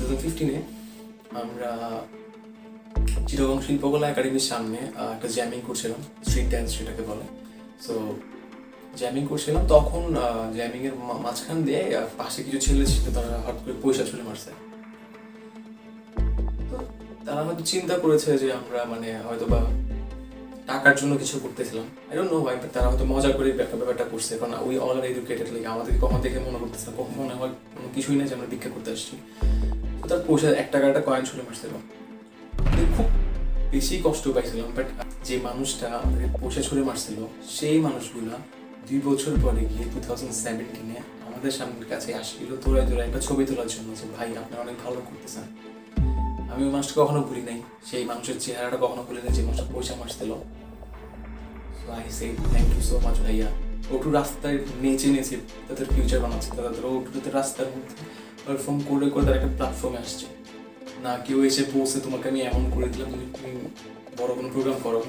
2015-এ আমরা চিটাগং শিল্পকলা একাডেমির সামনে একটা জ্যামিং করছিলাম, স্ট্রিট ড্যান্স সেটাকে বলে। সো জ্যামিং করছিলাম, তখন জ্যামিংয়ের মাঝখান দিয়ে পাশে কিছু ছেলে ছিল, তারা হঠাৎ করে পয়সা ছুঁড়ে মারছে। তো তারা হয়তো চিন্তা করেছে যে আমরা হয়তো বা টাকার জন্য কিছু করতেছিলাম, আই ডোন্ট নো হোয়াই, তারা হয়তো মজা করে ব্যাপারটা করছে, কারণ we all are educated, like আমাদেরকে কখন দেখে মনে করতেছে না, কখন মনে হয় কোনো কিছুই নেই যে আমরা ভিক্ষা করতে আসছি। তো তার পয়সা 1 টাকার একটা কয়েন ছুঁড়ে মারছিল। খুব বেশি কষ্ট পাইছিলাম, বাট যে মানুষটা আমাদের পয়সা ছুঁড়ে মারছিল সেই মানুষগুলা 2 বছর পরে গিয়ে 2017-এ আমাদের সামনের কাছে আসছিল তোরাই একটা ছবি তোলার জন্য, যে ভাই আপনি অনেক ভালো করতেছেন। আমি ওই মানুষটা কখনো ভুলি নাই, সেই মানুষের চেহারাটা কখনো ভুলি নাই যে মানুষটা পয়সা মারছিল। So I say thank you so much ভাইয়া। ওটু রাস্তায় নেচে নেচে তাদের ফিউচার বানাচ্ছে, তাদের ওটুতে রাস্তার মধ্যে পারফর্ম করে করে তারা একটা প্ল্যাটফর্মে আসছে। না কেউ এসে বলছে তোমাকে আমি এমন করে দিলাম, তুমি বড় কোনো প্রোগ্রাম করো।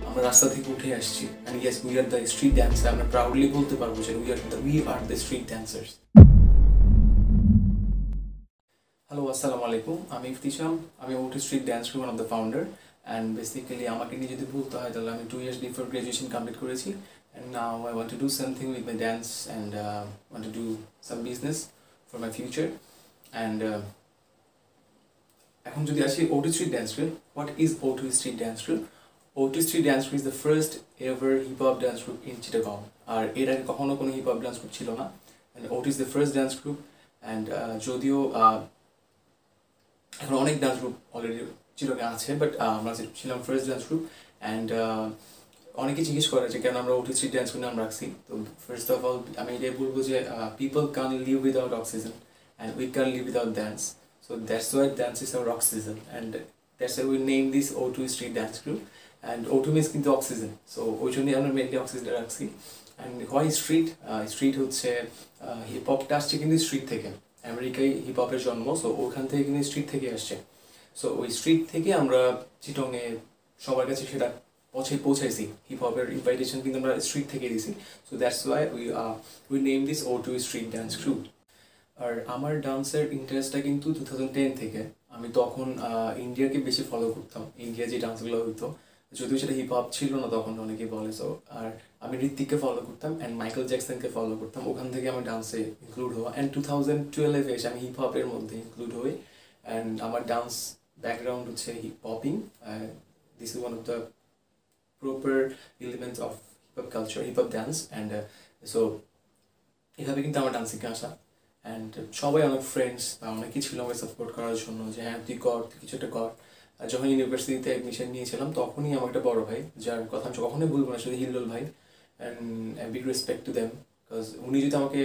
আমরা রাস্তা থেকে উঠে আসছি, and yes we are the street dancers. আমরা প্রাউডলি বলতে পারবো যে we are the street dancers. Hello, আসসালামু আলাইকুম, আমি ইফতিশাম, আমি ওটি street dance group, one of the founder. And basically আমাকে নিয়ে যদি বলতে হয় তাহলে আমি 2 years before graduation কমপ্লিট করেছি, and now I want to do something with my dance and want to do some business for my future. And এখন যদি আসি O two street dance group, what is O two street dance group? O two street dance group is the first ever hip hop dance group in Chittagong. আর এর আগে কখনো কোনো heap hop dance group ছিল না, অ্যান্ড ওটি is the first dance group. And যদিও এখন অনেক ডান্স গ্রুপ অলরেডি চিটাগং আছে, বাট আমরা ছিলাম ফার্স্ট ডান্স গ্রুপ। অ্যান্ড অনেকে জিজ্ঞেস করে যে কেন আমরা ওটি স্ট্রিট ড্যান্স গ্রুপ নাম রাখছি। তো ফার্স্ট অফ অল আমি এটাই বলবো যে people can live without oxygen and we can live without dance. So that's why dance is our oxygen, and that's why we name this O2 Street Dance Group. And O2 means কিন্তু oxygen, so ওই জন্যই আমরা mainly oxygen রাখছি। And why street? Street হচ্ছে heap হপটা আসছে কিন্তু street থেকে, আমেরিকায় হিপ হপের জন্ম, সো ওখান থেকে কিন্তু স্ট্রিট থেকে আসছে। সো ওই স্ট্রিট থেকে আমরা চিটংয়ে সবার কাছে সেটা পৌঁছাইছি, হিপ হপের ইনভাইটেশন কিন্তু আমরা স্ট্রিট থেকে দিছি। So that's why we name this O2 Street Dance Group. আর আমার ডান্সের ইন্টারেস্টটা কিন্তু 2010 থেকে। আমি তখন ইন্ডিয়াকে বেশি ফলো করতাম, ইন্ডিয়া যে ডান্সগুলো হইতো, যদিও সেটা হিপ হপ ছিল না তখন, অনেকেই বলে। সো আর আমি ঋত্বিককে ফলো করতাম অ্যান্ড মাইকেল জ্যাকসনকে ফলো করতাম, ওখান থেকে আমার ডান্সে ইনক্লুড হওয়া। অ্যান্ড 2012-এ এসে আমি হিপ হপের মধ্যে ইনক্লুড হই, অ্যান্ড আমার ডান্স ব্যাকগ্রাউন্ড হচ্ছে hip hopping. This is one of the proper elements of hip hop culture, hip hop dance. And so এভাবে কিন্তু আমার ডান্সিংকে আসা। অ্যান্ড সবাই অনেক ফ্রেন্ডস বা অনেকেই ছিল আমাকে সাপোর্ট করার জন্য, যে হ্যাঁ তুই কর, তুই কিছু একটা কর। যখন ইউনিভার্সিটিতে অ্যাডমিশন নিয়েছিলাম তখনই আমার একটা বড় ভাই, যার কথা আমি কখনোই ভুলবো না, সেটা হিল্লোল ভাই। And big respect to them, because উনি যদি আমাকে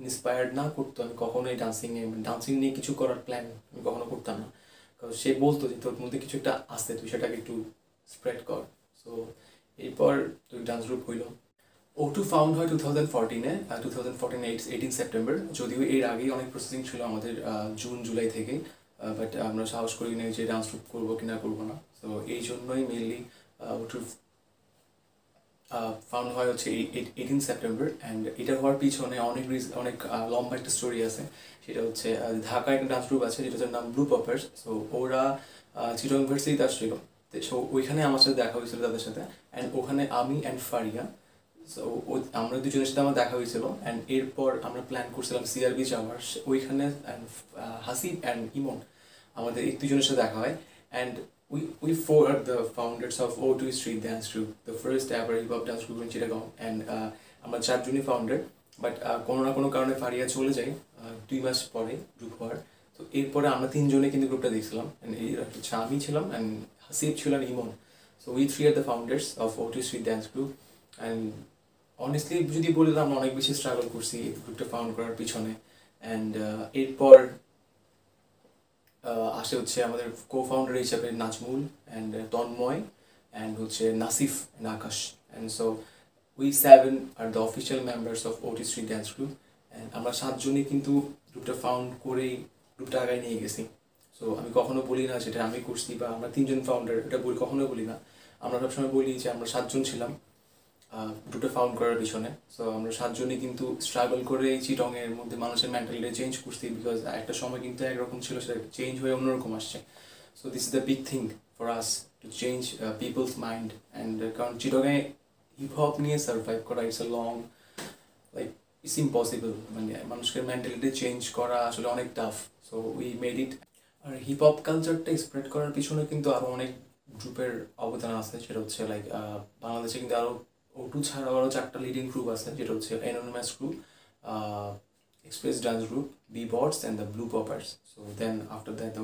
ইন্সপায়ার্ড না করতো আমি কখনোই ডান্সিং নিয়ে কিছু করার প্ল্যান আমি কখনো করতাম না। কারণ সে বলতো যে তোর মধ্যে কিছু একটা আসছে, তুই সেটাকে একটু স্প্রেড কর। সো এরপর তুই ডান্স গ্রুপ হইল। O2 ফাউন্ড হয় 2014-এ, 18 সেপ্টেম্বর। যদিও এর আগেই অনেক প্রসেসিং ছিল আমাদের জুন জুলাই থেকে, বাট আমরা সাহস করি না যে ডান্স গ্রুপ করবো কি না করবো না। তো এই জন্যই মেনলি O2 ফাউন্ড হয় হচ্ছে 18 সেপ্টেম্বর। অ্যান্ড এটা হওয়ার পিছনে অনেক লম্বা একটা স্টোরি আছে। সেটা হচ্ছে ঢাকায় একটা ডান্স গ্রুপ আছে যেটার নাম ব্লু পপার্স। সো ওরা চিটাগং ইউনিভার্সিটিতে আসছিল, সো ওইখানে আমার সাথে দেখা হয়েছিল তাদের সাথে। অ্যান্ড ওখানে আমি অ্যান্ড ফারিয়া, সো আমরা দুজনের সাথে আমার দেখা হয়েছিল। অ্যান্ড এরপর আমরা প্ল্যান করছিলাম সিআরবি যাওয়ার, ওইখানে হাসিব অ্যান্ড ইমন, আমাদের এই দুজনের সাথে দেখা হয়। And we four are the founders of O2 Street Dance Group, the first ever hip hop dance group in Chittagong. And আমরা 4 জনই ফাউন্ডার, বাট কোনো না কোনো কারণে ফারিয়া চলে যায় 2 মাস পরে গ্রুপ হওয়ার। তো এরপরে আমরা 3 জনে কিন্তু গ্রুপটা দেখছিলাম, অ্যান্ড এই হচ্ছে আমি ছিলাম অ্যান্ড হাসিব ছিল and Emon. So we three are the founders of O2 Street Dance Group. And honestly যদি বলি আমরা অনেক বেশি স্ট্রাগল করছি এই গ্রুপটা ফাউন্ড করার পিছনে। অ্যান্ড এরপর আসে হচ্ছে আমাদের কো ফাউন্ডার হিসাবে নাজমুল অ্যান্ড তন্ময় অ্যান্ড হচ্ছে Nasif and Akash. And so we 7 are the official members of ওটি স্ট্রিট ড্যান্স গ্রুপ। অ্যান্ড আমরা 7 জনই কিন্তু গ্রুপটা ফাউন্ড করেই গ্রুপটা আগায় নিয়ে গেছি। সো আমি কখনো বলি না সেটা আমি করছি বা আমরা 3 জন ফাউন্ডার, এটা কখনো বলি না। আমরা সবসময় বলি যে আমরা 7 জন ছিলাম, দুটো ফাউন্ড করার পিছনে। সো আমরা 7জনই কিন্তু স্ট্রাগল করে এই চিটংয়ের মধ্যে মানুষের মেন্টালিটি চেঞ্জ করছি, বিকজ একটা সময় কিন্তু একরকম ছিল, সেটা চেঞ্জ হয়ে অন্যরকম আসছে। So this is the big thing for us to change people's mind and কারণ চিটংয়ে হিপ হপ নিয়ে সার্ভাইভ করা it's a long like it's impossible, মানে মানুষের মেন্টালিটি চেঞ্জ করা আসলে অনেক tough. So we made it. আর হিপ হপ কালচারটা স্প্রেড করার পিছনে কিন্তু আরও অনেক গ্রুপের অবদান আছে, সেটা হচ্ছে লাইক বাংলাদেশে কিন্তু আরও O2 ছাড়াও আরও 4টা লিডিং গ্রুপ আছে, যেটা হচ্ছে anonymous group, express dance group, B bots and the blue poppers. So then after that the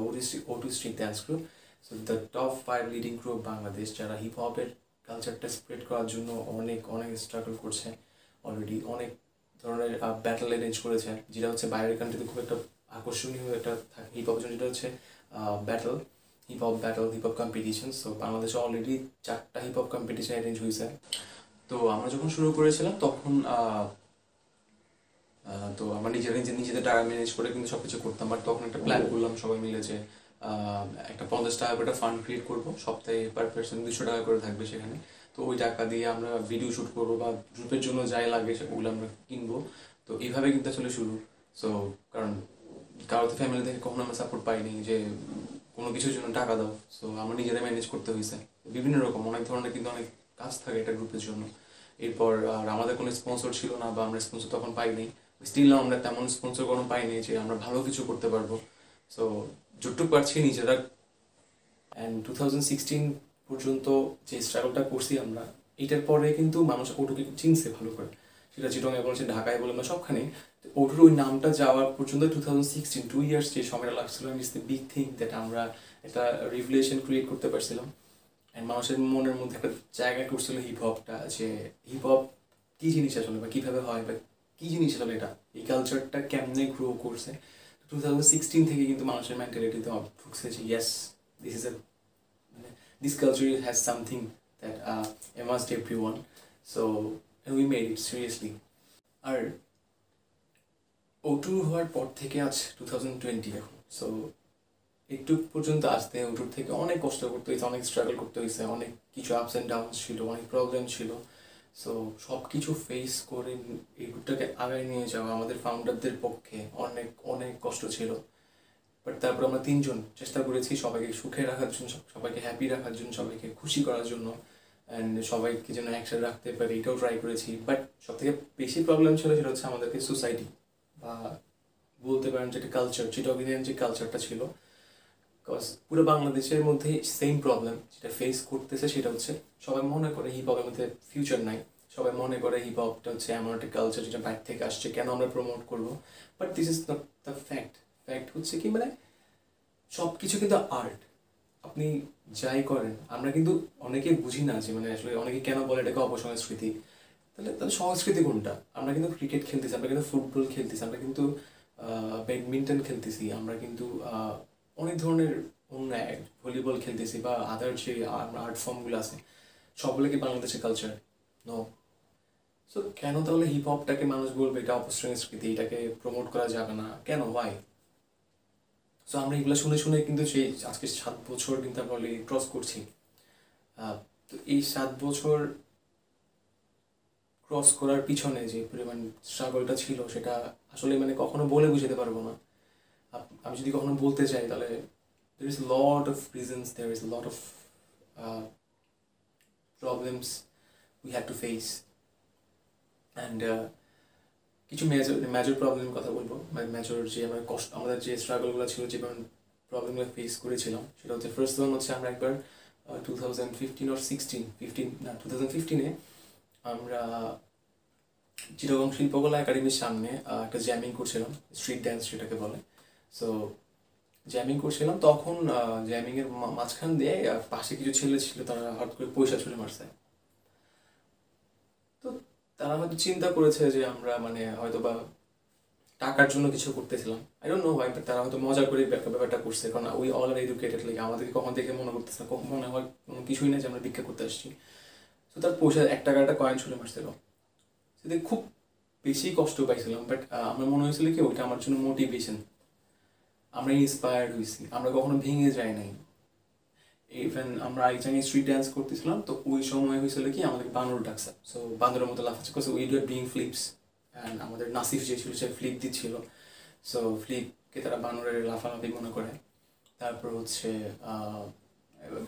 O2 street dance group. So the top 5 leading group Bangladesh, যারা হিপ হপের কালচারটা স্প্রেড করার জন্য অনেক অনেক স্ট্রাগল করছে অলরেডি, অনেক ধরনের ব্যাটল অ্যারেঞ্জ করেছে, যেটা হচ্ছে বাইরের কান্ট্রিতে খুব একটা আকর্ষণীয় একটা থাকে হিপ হপের জন্য, যেটা হচ্ছে battle, hip hop competition. So বাংলাদেশে অলরেডি 4টা হিপ হপ কম্পিটিশন অ্যারেঞ্জ হয়েছে। তো আমরা যখন শুরু করেছিলাম তখন তো আমরা নিজেদের টাকা ম্যানেজ করে কিন্তু সব কিছু করতাম, বাট তখন একটা প্ল্যান করলাম সবাই মিলে যে একটা 50 টাকা করে ফান্ড ক্রিয়েট করবো, সপ্তাহে পার পার্সন 200 টাকা করে থাকবে সেখানে। তো ওই টাকা দিয়ে আমরা ভিডিও শ্যুট করবো বা গ্রুপের জন্য যাই লাগে সেগুলো আমরা কিনবো। তো এইভাবে কিন্তু আসলে শুরু। সো কারণ কারো তো ফ্যামিলি থেকে কখনো আমরা সাপোর্ট পাইনি যে কোনো কিছুর জন্য টাকা দাও। সো আমরা নিজেরাই ম্যানেজ করতে হয়েছে বিভিন্ন রকম, অনেক ধরনের কিন্তু অনেক কাজ থাকে একটা গ্রুপের জন্য। এরপর আর আমাদের কোনো স্পন্সর ছিল না, বা আমরা স্পন্সর তখন পাইনি, স্টিল আমরা তেমন স্পন্সর কোনো পাইনি যে আমরা ভালো কিছু করতে পারবো। সো যতটুকু পারছি নিজেরা। অ্যান্ড 2016 পর্যন্ত যে স্ট্রাগলটা করছি আমরা, এটার পরে কিন্তু মানুষ ওটুকে চিনছে ভালো করে, সেটা চিটংয়ে বলছে, ঢাকায় বলে না, সবখানেই। ওটুর ওই নামটা যাওয়ার পর্যন্ত 2016 2 ইয়ার্স যে সময়টা লাগছিল, it's the big thing that আমরা একটা রিভলিউশন ক্রিয়েট করতে পারছিলাম। অ্যান্ড মানুষের মনের মধ্যে একটা জায়গা করছিল হিপ হপটা, যে হিপ হপ কী জিনিস আসলে, বা কীভাবে হয়, বা কী জিনিস আসলে এটা, এই কালচারটা কেমনে গ্রো করছে। 2016 থেকে কিন্তু মানুষের মেন্টালিটিতে ঢুকছে যে yes, this is a this culture has something that amongst everyone. So and we made it seriously. আর O2 হওয়ার পর থেকে আজ 2020 এখন। সো একটু পর্যন্ত আসতে O2 থেকে অনেক কষ্ট করতে হয়েছে, অনেক স্ট্রাগল করতে হয়েছে, অনেক কিছু আপস অ্যান্ড ডাউনস ছিল, অনেক প্রবলেম ছিল। সো সব কিছু ফেস করে এই গ্রুপটাকে আগায় নিয়ে যাওয়া আমাদের ফাউন্ডারদের পক্ষে অনেক অনেক কষ্ট ছিল। বাট তারপর আমরা 3জন চেষ্টা করেছি সবাইকে সুখে রাখার জন্য, সবাইকে হ্যাপি রাখার জন্য, সবাইকে খুশি করার জন্য, অ্যান্ড সবাইকে যেন একসাথে রাখতে পারি এটাও ট্রাই করেছি। বাট সবথেকে বেশি প্রবলেম ছিল সেটা হচ্ছে আমাদেরকে সোসাইটি, বা বলতে পারেন যে একটা কালচার, চিটগিনিয়ান যে কালচারটা ছিল। বিকজ পুরো বাংলাদেশের মধ্যে সেম প্রবলেম যেটা ফেস করতেছে, সেটা হচ্ছে সবাই মনে করে হিপ হপের মধ্যে ফিউচার নাই, সবাই মনে করে হিপ হপটা হচ্ছে এমন একটা কালচার যেটা বাইরে থেকে আসছে, কেন আমরা প্রমোট করবো। But this is not the fact. Fact হচ্ছে কি, মানে সব কিছু কিন্তু আর্ট, আপনি যাই করেন। আমরা কিন্তু অনেকেই বুঝি না যে মানে আসলে অনেকে কেন বলে এটাকে অপসংস্কৃতি। তাহলে তাহলে সংস্কৃতি কোনটা? আমরা কিন্তু ক্রিকেট খেলতেছি, আমরা কিন্তু ফুটবল খেলতেছি, আমরা কিন্তু ব্যাডমিন্টন খেলতেছি, আমরা কিন্তু অনেক ধরনের অন্য ভলিবল খেলতেছি, বা আদার যে আর্ট ফর্মগুলো আছে, সবগুলো কি বাংলাদেশের কালচার? নো। সো কেন তাহলে হিপ হপটাকে মানুষ বলবে এটা অপসংস্কৃতি, এটাকে প্রমোট করা যাবে না কেন? ওয়াই? সো আমরা এগুলো শুনে শুনে কিন্তু সেই আজকে 7 বছর কিন্তু আমরা অলরেডি ক্রস করছি। তো এই 7 বছর ক্রস করার পিছনে যে পরিমাণ স্ট্রাগলটা ছিল, সেটা আসলে মানে কখনো বলে বুঝাতে পারবো না। আমি যদি কখনো বলতে চাই তাহলে there is a lot of reasons, there is a lot of problems we had to face. And কিছু মেজর প্রবলেমের কথা বলবো, মেজর যে আমার কষ্ট, আমাদের যে স্ট্রাগলগুলো ছিল, যে প্রবলেমগুলো ফেস করেছিলাম, সেটা হচ্ছে ফার্স্ট ওয়ান হচ্ছে আমরা একবার 2015 or 2015-এ আমরা চিটাগং শিল্পকলা একাডেমির সামনে একটা জ্যামিং করছিলাম, স্ট্রিট ড্যান্স যেটাকে বলে। সো জ্যামিং করছিলাম, তখন জ্যামিংয়ের মাঝখান দিয়ে পাশে কিছু ছেলে ছিল, তারা হঠাৎ করে পয়সা ছুঁড়ে মারছে। তো তারা হয়তো চিন্তা করেছে যে আমরা মানে হয়তো বা টাকার জন্য কিছু করতেছিলাম, I don't know why, but তারা হয়তো মজা করে ব্যাপারটা করছে, কারণ we all are educated, like আমাদেরকে কখন দেখে মনে করতেছে না, কখন মনে হয় কোনো কিছুই না যে আমরা ভিক্ষা করতে আসছি। তো তার পয়সা 1 টাকার একটা কয়েন ছুঁড়ে মারছিল, সেটা খুব বেশি কষ্ট পাইছিলাম। বাট আমার মনে হয়েছিল কি ওইটা আমার জন্য মোটিভেশন, আমরা ইন্সপায়ার্ড হয়েছি, আমরা কখনো ভেঙে যাই নাই। ইভেন আমরা আইচাঙে স্ট্রিট ড্যান্স করতেছিলাম, তো ওই সময় হয়েছিল কি আমাদেরকে বানর ডাকছে, সো বান্দরের মতো লাফাচ্ছে করছে, we do doing Phillips, and আমাদের নাসিফ যে ছিল সে ফ্লিপ দিচ্ছিল, সো ফ্লিপকে তারা বানরের লাফালাফি মনে করে। তারপর হচ্ছে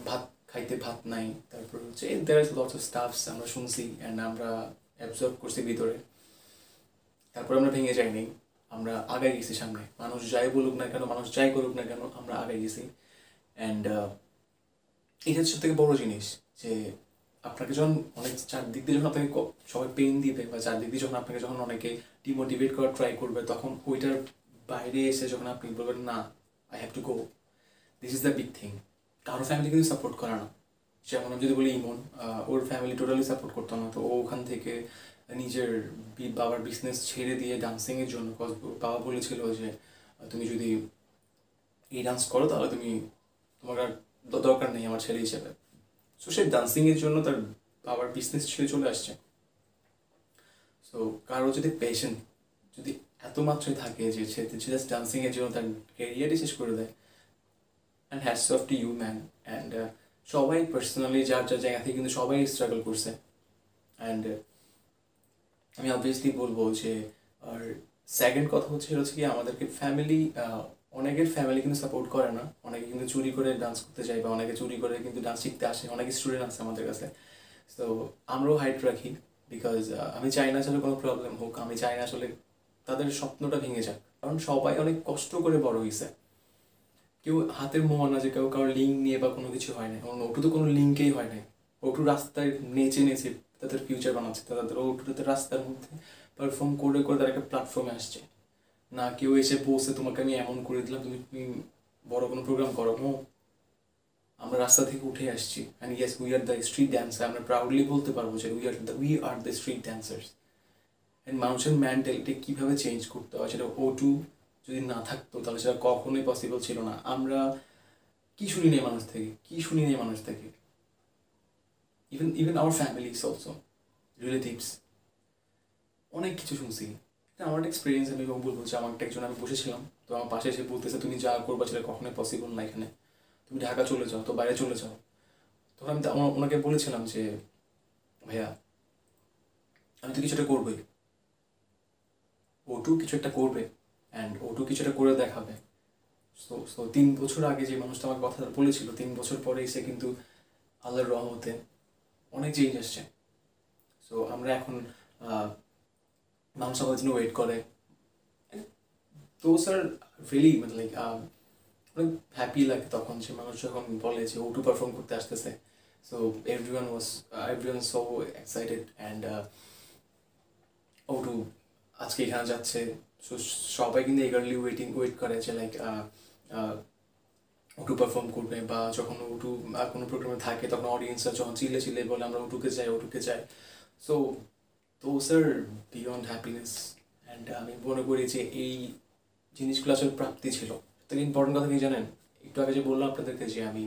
ভাত খাইতে ভাত নাই, তারপর হচ্ছে there is lots of stuffs আমরা শুনছি অ্যান্ড আমরা অ্যাবজর্ব করছি ভিতরে। তারপর আমরা ভেঙে যাইনি, আমরা আগাই গেছি সামনে, মানুষ যাই বলুক না কেন, মানুষ যাই করুক না কেন, আমরা আগাই গেছি। অ্যান্ড এটা সব থেকে বড় জিনিস যে আপনাকে যখন অনেক চারদিক দিয়ে যখন আপনাকে সবাই পেইন দিবে, বা চারদিক দিয়ে যখন আপনাকে যখন অনেকে ডিমোটিভেট করার ট্রাই করবে, তখন ওইটার বাইরে এসে যখন আপনি বলবেন না I have to go, this is the big thing. কারো ফ্যামিলি কিন্তু সাপোর্ট করে না, যেমন আমি যদি বলি ইমন, ওর ফ্যামিলি টোটালি সাপোর্ট করতো না, তো ও ওখান থেকে নিজের বাবার বিজনেস ছেড়ে দিয়ে ডান্সিংয়ের জন্য, বাবা বলেছিল যে তুমি যদি এই ডান্স করো তাহলে তোমার আর দরকার নেই আমার ছেলে হিসেবে। সো সে ডান্সিংয়ের জন্য তার বাবার বিজনেস ছেড়ে চলে আসছে। সো কারো যদি পেশেন্ট যদি এত মাত্রায় থাকে যে সে জাস্ট ডান্সিংয়ের জন্য তার ক্যারিয়ারই শেষ করে দেয়, and hats off to you man. And সবাই পার্সোনালি যার যার জায়গা থেকে কিন্তু সবাই স্ট্রাগল করছে। অ্যান্ড আমি অবভিয়াসলি বলবো যে, আর সেকেন্ড কথা হচ্ছে কি আমাদেরকে ফ্যামিলি, অনেকের ফ্যামিলি কিন্তু সাপোর্ট করে না, অনেকে কিন্তু চুরি করে ডান্স করতে যায়, বা অনেকে চুরি করে কিন্তু ডান্স শিখতে আসে, অনেকে স্টুডেন্ট আছে আমাদের কাছে। তো আমরাও হাইট রাখি, বিকজ আমি চাই না আসলে কোনো প্রবলেম হোক, আমি চাই না আসলে তাদের স্বপ্নটা ভেঙে যাক, কারণ সবাই অনেক কষ্ট করে বড় হয়েছে। কেউ হাতের মোয়া না যে কেউ কারোর লিঙ্ক নিয়ে বা কোনো কিছু হয় না, কারণ ওটু তো কোনো লিঙ্কেই হয় নাই, ওটু রাস্তায় নেচে নেচে তাদের ফিউচার বানাচ্ছে, তাদের ওটুতে রাস্তার মধ্যে পারফর্ম করে করে তারা একটা প্ল্যাটফর্মে আসছে। না কেউ এসে বসে তোমাকে আমি এমন করে দিলাম তুমি বড় কোনো প্রোগ্রাম করো, নো, আমরা রাস্তা থেকে উঠে আসছি। And yes, we are the street dancer, আমরা প্রাউডলি বলতে পারবো যে we are the street ড্যান্সার্স। And মানুষের মেন্টালিটি কীভাবে চেঞ্জ করতে হয়, সেটা ওটু যদি না থাকতো তাহলে সেটা কখনোই পসিবল ছিল না। আমরা কি শুনি নেই মানুষ থেকে, কি শুনি নেই মানুষ থেকে, even our families also, relatives, অনেক কিছু শুনছি। আমার একটা এক্সপিরিয়েন্স আমি বলবো যে আমার একজন, আমি বসেছিলাম, তো আমার পাশে এসে বলতেছে তুমি যা করবা সেটা কখনোই পসিবল না এখানে, তুমি ঢাকা চলে যাও, তো বাইরে চলে যাও। তখন আমি ওনাকে বলেছিলাম যে ভাইয়া আমি তো কিছুটা করবোই, ওটু কিছু একটা করবে, অ্যান্ড ওটু কিছু একটা করে দেখাবে। সো 3 বছর আগে যে মানুষটা আমার কথা বলেছিল, 3 বছর পরে এসে কিন্তু আল্লাহর রহমতে অনেক চেঞ্জ আসছে। সো আমরা এখন মানুষ আমার জন্য ওয়েট করে, তো স্যার রিয়েলি মানে লাইক অনেক হ্যাপি লাগে তখন যে মানুষ যখন বলে যে ওটু পারফর্ম করতে আসতেছে। So everyone so excited, and O two আজকে এখানে যাচ্ছে। সো সবাই কিন্তু এগারলি ওয়েট করে যে লাইক ওটু পারফর্ম করবে, বা যখন ওটু কোনো প্রোগ্রামে থাকে তখন অডিয়েন্সরা যখন চিল্লে চিল্লে বলে আমরা ওটুকে চাই। So sir beyond happiness. And আমি মনে করি যে এই জিনিসগুলো আসলে প্রাপ্তি ছিল। তাহলে ইম্পর্টেন্ট কথা কি জানেন, একটু আগে যে বললাম আপনাদেরকে যে আমি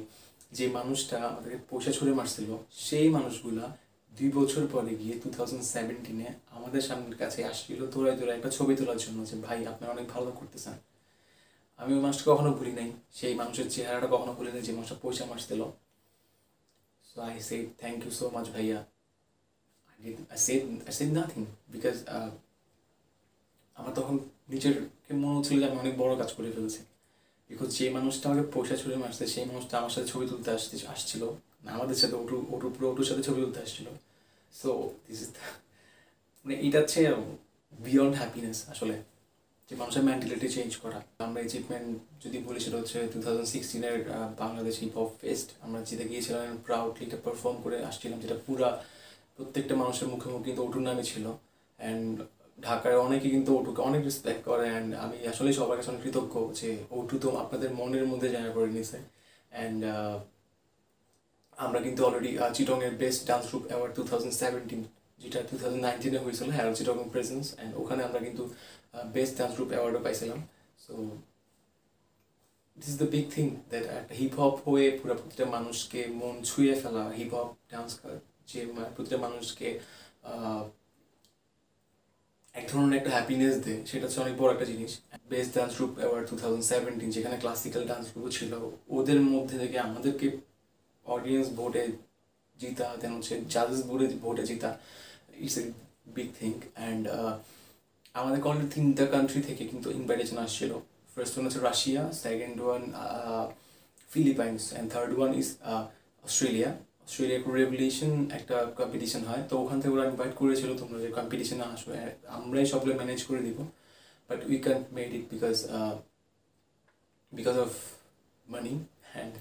যে মানুষটা আমাদেরকে পয়সা ছুড়ে মারছিল, সেই মানুষগুলা 2 বছর পরে গিয়ে 2017 আমাদের সামনের কাছে আসছিল দৌড়ায় একটা ছবি তোলার জন্য যে ভাই আপনারা অনেক ভালো করতেছেন। আমি ওই মানুষটা কখনো ভুলি নাই, সেই মানুষের চেহারাটা কখনো ভুলি নাই যে মানুষটা পয়সা মারছিল। So I say thank you so much ভাইয়া। I said nothing because আমার তখন নিজেরকে মনে হচ্ছিল যে আমি অনেক বড় কাজ করে ফেলছি, বিকজ যে মানুষটা আমাকে পয়সা ছুড়ে মারছে সেই মানুষটা আমার সাথে ছবি তুলতে আসছিল না, আমাদের সাথে ওটুর সাথে ছবি তুলতে আসছিল। সো দিস ইজ মানে এটা হচ্ছে বিয়ন্ড হ্যাপিনেস আসলে, যে মানুষের মেন্টালিটি চেঞ্জ করা। আমরা অ্যাচিভমেন্ট যদি বলি সেটা হচ্ছে 2016 বাংলাদেশ হিপ হপ ফেস্ট, আমরা জিতে গিয়েছিলাম, প্রাউডলি এটা পারফর্ম করে আসছিলাম, যেটা প্রত্যেকটা মানুষের মুখে মুখে কিন্তু ওটুর নামে ছিল। অ্যান্ড ঢাকায় অনেকে কিন্তু ওটুকে অনেক রেসপেক্ট করে, অ্যান্ড আমি আসলে সবার কাছে অনেক কৃতজ্ঞ যে ওটু তো আপনাদের মনের মধ্যে জায়গা করে নিয়েছে। অ্যান্ড আমরা কিন্তু অলরেডি চিটংয়ের বেস্ট ডান্স গ্রুপ অ্যাওয়ার্ড 2017, যেটা 2019 হয়েছিল, হ্যাঁ চিটং প্রেজেন্স, অ্যান্ড ওখানে আমরা কিন্তু বেস্ট ডান্স গ্রুপ অ্যাওয়ার্ডও পাইছিলাম। So this is the big thing that একটা হিপ হপ হয়ে পুরো প্রতিটা মানুষকে মন ছুঁয়ে ফেলা, হিপ হপ ডান্স যে প্রতিটা মানুষকে এক ধরনের একটা হ্যাপিনেস দেয়, সেটা হচ্ছে অনেক বড় একটা জিনিস। বেস্ট ডান্স গ্রুপ অ্যাওয়ার্ড 2017, যেখানে ক্লাসিক্যাল ডান্স গ্রুপ ছিল, ওদের মধ্যে থেকে আমাদেরকে অডিয়েন্স ভোটে জিতা, দেন হচ্ছে জাজেস ভোটে জিতা, it's a big thing. And আমাদের অলরেডি 3টা কান্ট্রি থেকে কিন্তু ইনভাইটেশন আসছিল। ফার্স্ট ওয়ান হচ্ছে Russia, second one Philippines, and third one is Australia. Australia revolution একটা কম্পিটিশন হয়, তো ওখান থেকে ওরা ইনভাইট করেছিল তোমরা যে কম্পিটিশনে আসো, আমরাই সবগুলো ম্যানেজ করে দিব, but we can't made it because of money. And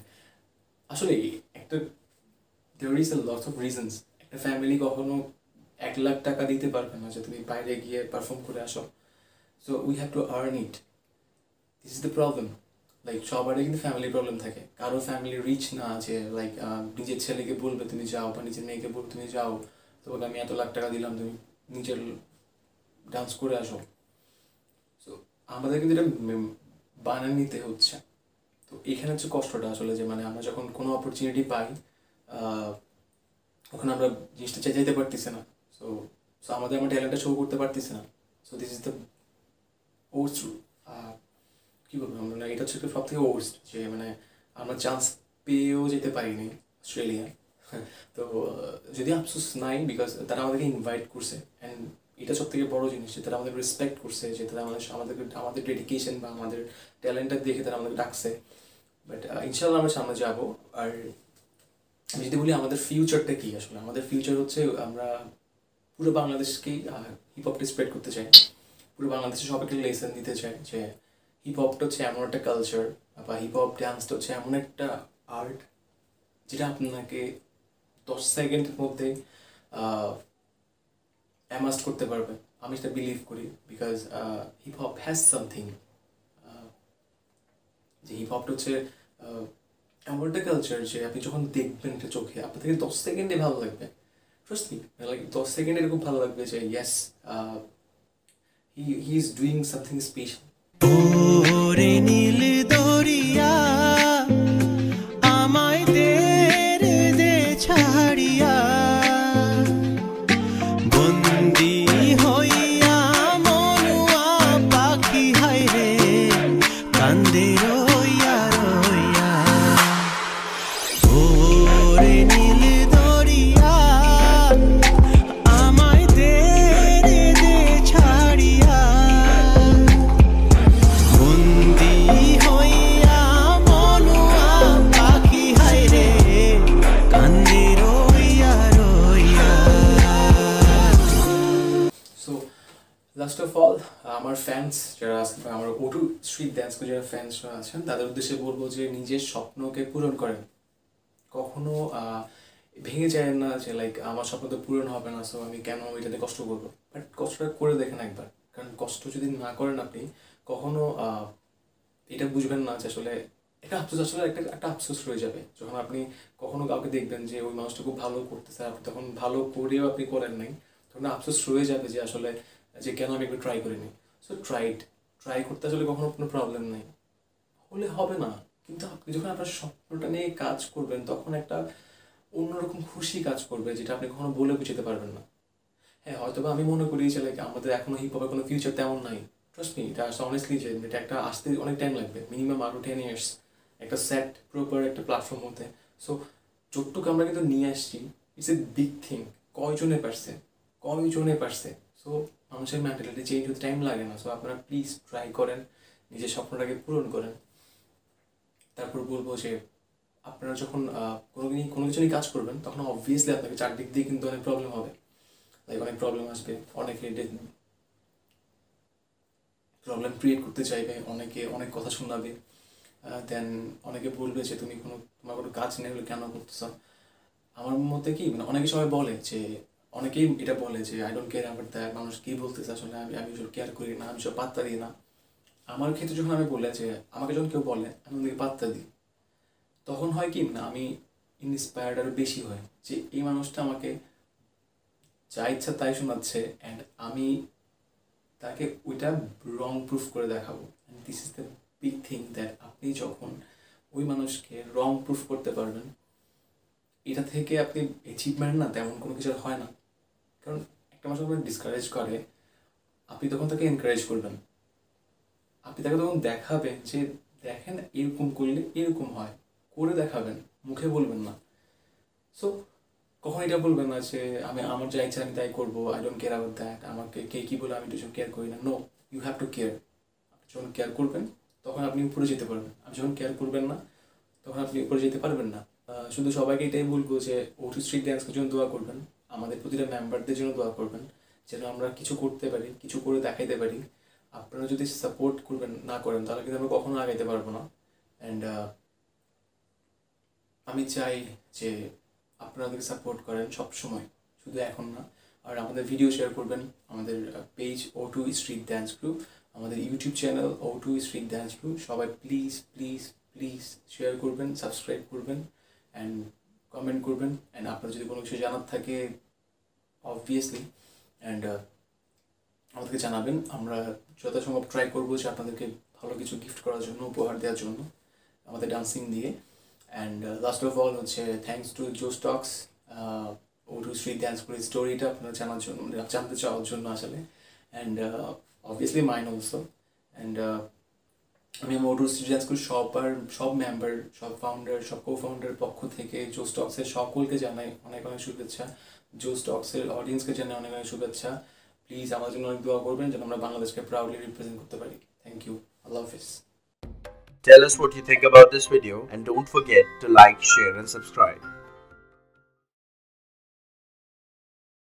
আসলে একটা there is a lot of reasons. একটা ফ্যামিলি কখনো 1 লাখ টাকা দিতে পারবে না যে তুমি বাইরে গিয়ে পারফর্ম করে আসো, so we have to earn it. This is the problem. Like সবারই কিন্তু ফ্যামিলি প্রবলেম থাকে, কারো ফ্যামিলি রিচ না আছে, লাইক নিজের ছেলেকে বলবে তুমি যাও, বা নিজের মেয়েকে বলবে তুমি যাও, তোমাকে আমি এত লাখ টাকা দিলাম, তুমি নিজের ডান্স করে আসো। সো আমাদের কিন্তু এটা বানিয়ে নিতে হচ্ছে। তো এখানে হচ্ছে কষ্টটা আসলে, যে মানে আমরা যখন কোনো অপরচুনিটি পাই ওখানে আমরা জিনিসটা চাইতে পারতেছি না। সো সো আমার ট্যালেন্টটা শো করতে পারতেছি না। So this is the worst, কী বলবো আমরা, এটা হচ্ছে সব থেকে ওর্স্ট, যে মানে আমরা চান্স পেয়েও যেতে পারিনি অস্ট্রেলিয়া। তো যদি আফসোস নাই, বিকজ তারা আমাদেরকে ইনভাইট করছে, অ্যান্ড এটা সব থেকে বড়ো জিনিস যে তারা আমাদের রেসপেক্ট করছে, যে তারা আমাদের ডেডিকেশন বা আমাদের ট্যালেন্টটা দেখে তারা আমাদের ডাকছে। বাট ইনশাল্লাহ আমরা সামনে যাবো। আর আমি যদি বলি আমাদের ফিউচারটা কী, আসলে আমাদের ফিউচার হচ্ছে আমরা পুরো বাংলাদেশকেই হিপহপটা স্প্রেড করতে চাই, পুরো বাংলাদেশে সবাইকে লেসন দিতে চাই যে হিপহপটা হচ্ছে এমন একটা কালচার, বা হিপহপ ডান্সটা হচ্ছে এমন একটা আর্ট যেটা আপনাকে 10 সেকেন্ডের মধ্যে অ্যামাস্ট করতে পারবে। আমি সেটা বিলিভ করি, বিকজ হিপহপ হ্যাজ সামথিং, যে হিপহপটা হচ্ছে এমন একটা কালচার যে আপনি যখন দেখবেন একটা চোখে, আপনার থেকে 10 সেকেন্ডে ভালো লাগবে। ট্রাস্ট মি, লাইক 10 সেকেন্ডে এরকম ভালো লাগবে যে yes he is doing something special. ওরে নীল দরিয়া আমায় দে ছাড়িয়া, বন্দি হইয়া মনুয়া পাখি হায় রে কান্দে রইয়া রইয়া। ওরে নীল দরিয়া আমায় দে ছাড়িয়া, বন্দি হইয়া মনুয়া পাখি হায় রে কান্দে রইয়া রইয়া। সো লাস্ট অফ অল আমার ফ্যান্স যারা আছেন, বা আমার ওটু স্ট্রিট ড্যান্স যারা ফ্যান্সরা আছেন, তাদের উদ্দেশ্যে বলবো যে নিজের স্বপ্নকে পূরণ করেন, কখনো ভেঙে যায় না যে লাইক আমার স্বপ্ন তো পূরণ হবে না, সো আমি কেন এটাতে কষ্ট করবো। বাট কষ্টটা করে দেখেন একবার, কারণ কষ্ট যদি না করেন আপনি কখনো এটা বুঝবেন না যে আসলে একটা আফসোস, আসলে একটা আফসোস রয়ে যাবে যখন আপনি কখনো কাউকে দেখবেন যে ওই মানুষটা খুব ভালো করতেছে, আপনি তখন ভালো করেও আপনি করেন নাই, তখন আফসোস রয়ে যাবে যে আসলে যে কেন আমি একটু ট্রাই করিনি। সো ট্রাই করতে আসলে কখনো কোনো প্রবলেম নেই, হলে হবে না, কিন্তু আপনি যখন আপনার স্বপ্নটা নিয়ে কাজ করবেন তখন একটা অন্যরকম খুশি কাজ করবে, যেটা আপনি কখনো বলে বুঝতে পারবেন না। হ্যাঁ, হয়তো আমি মনে করি যে লাইক আমাদের এখনো হিপহপের কোনো ফিউচার তেমন নাই। ট্রাস্ট মি, এটা অনেস্টলি যে এটা একটা আসতে অনেক টাইম লাগবে, মিনিমাম আরও 10 ইয়ার্স একটা সেট প্রপার একটা প্ল্যাটফর্ম হতে। সো যতটুকু আমরা কিন্তু নিয়ে আসছি, ইটস এ বিগ থিং। কয়জনে পারছে। সো মানুষের মেন্টালিটি চেঞ্জ হতে টাইম লাগে না। সো আপনারা প্লিজ ট্রাই করেন, নিজের স্বপ্নটাকে পূরণ করেন। তারপর বলবো যে আপনারা যখন কোনো কিছু নিয়ে কাজ করবেন, তখন অবভিয়াসলি আপনাকে চারদিক দিয়ে কিন্তু অনেক প্রবলেম হবে, লাইক অনেক প্রবলেম আসবে, অনেকে প্রবলেম ক্রিয়েট করতে চাইবে, অনেকে অনেক কথা শোনাবে, দেন অনেকে বলবে যে তোমার কোনো কাজ নেই হলে কেন করতেছ। আমার মতে কি, মানে অনেকে সবাই বলে যে, অনেকেই এটা বলে যে I don't care about that, মানুষ কী বলতেছে আসলে আমি সব কেয়ার করি না, আমি সব পাত্তা দিই না। আমার ক্ষেত্রে যখন আমি বলে যে আমাকে যখন কেউ বলে আমি ওদেরকে পাত্তা দিই, তখন হয় কি না, আমি ইন্সপায়ার্ড আরও বেশি হয় যে এই মানুষটা আমাকে যা ইচ্ছা তাই শোনাচ্ছে, অ্যান্ড আমি তাকে ওইটা রং প্রুফ করে দেখাবো। And this is the big thing, that আপনি যখন ওই মানুষকে রং প্রুফ করতে পারবেন, এটা থেকে আপনি অ্যাচিভমেন্ট না তেমন কোনো কিছু হয় না। কারণ একটা মানুষ যখন ডিসকারেজ করে, আপনি তখন তাকে এনকারেজ করবেন, আপনি তাকে তখন দেখাবেন যে দেখেন এরকম করলে এরকম হয়, করে দেখাবেন, মুখে বলবেন না। সো কখন এটা বলবেন না যে আমি আমার যা ইচ্ছা আমি তাই করবো, I don't care about that, আমাকে কে কী বলে আমি কিছু কেয়ার করি না। No, you have to care. আপনি যখন কেয়ার করবেন তখন আপনি উপরে যেতে পারবেন, আপনি যখন কেয়ার করবেন না তখন আপনি উপরে যেতে পারবেন না। শুধু সবাইকে এটাই বলবো যে O2 স্ট্রিট ড্যান্সের জন্য দোয়া করবেন, আমাদের প্রতিটা মেম্বারদের জন্য দোয়া করবেন, যেন আমরা কিছু করতে পারি, কিছু করে দেখাইতে পারি। আপনারা যদি সাপোর্ট করবেন না করেন তাহলে কিন্তু আমরা কখনো আগাইতে পারবো না। অ্যান্ড আমি চাই যে আপনারা আমাদেরকে সাপোর্ট করেন সব সময়, শুধু এখন না। আর আমাদের ভিডিও শেয়ার করবেন, আমাদের page O2 street dance group, আমাদের YouTube channel O2 street dance group, সবাই প্লিজ প্লিজ প্লিজ শেয়ার করবেন, সাবস্ক্রাইব করবেন অ্যান্ড কমেন্ট করবেন। অ্যান্ড আপনার যদি কোনো কিছু জানার থাকে অবভিয়াসলি অ্যান্ড আমাদেরকে জানাবেন। আমরা যথাসম্ভব ট্রাই করবো যে আপনাদেরকে ভালো কিছু গিফট করার জন্য, উপহার দেওয়ার জন্য আমাদের ডান্সিং দিয়ে। অ্যান্ড লাস্ট অফ অল হচ্ছে thanks to Joe Stocks, O2 street dance গ্রুপের স্টোরিটা আপনারা জানার জন্য, জানতে চাওয়ার জন্য আসলে। And obviously mine also. And আমি O2 স্ট্রিট ড্যান্স গ্রুপ সব মেম্বার, সব ফাউন্ডার, সব কো ফাউন্ডারের পক্ষ থেকে জো স্টকসের সকলকে জানাই অনেক অনেক শুভেচ্ছা, জো স্টকসের অডিয়েন্সকে জানাই অনেক অনেক শুভেচ্ছা। প্লিজ আমার জন্য অনেক দোয়া করবেন যেন আমরা বাংলাদেশকে প্রাউডলি রিপ্রেজেন্ট করতে পারি। থ্যাংক ইউ, আল্লাহ হাফিজ। Tell us what you think about this video and don't forget to like, share and subscribe.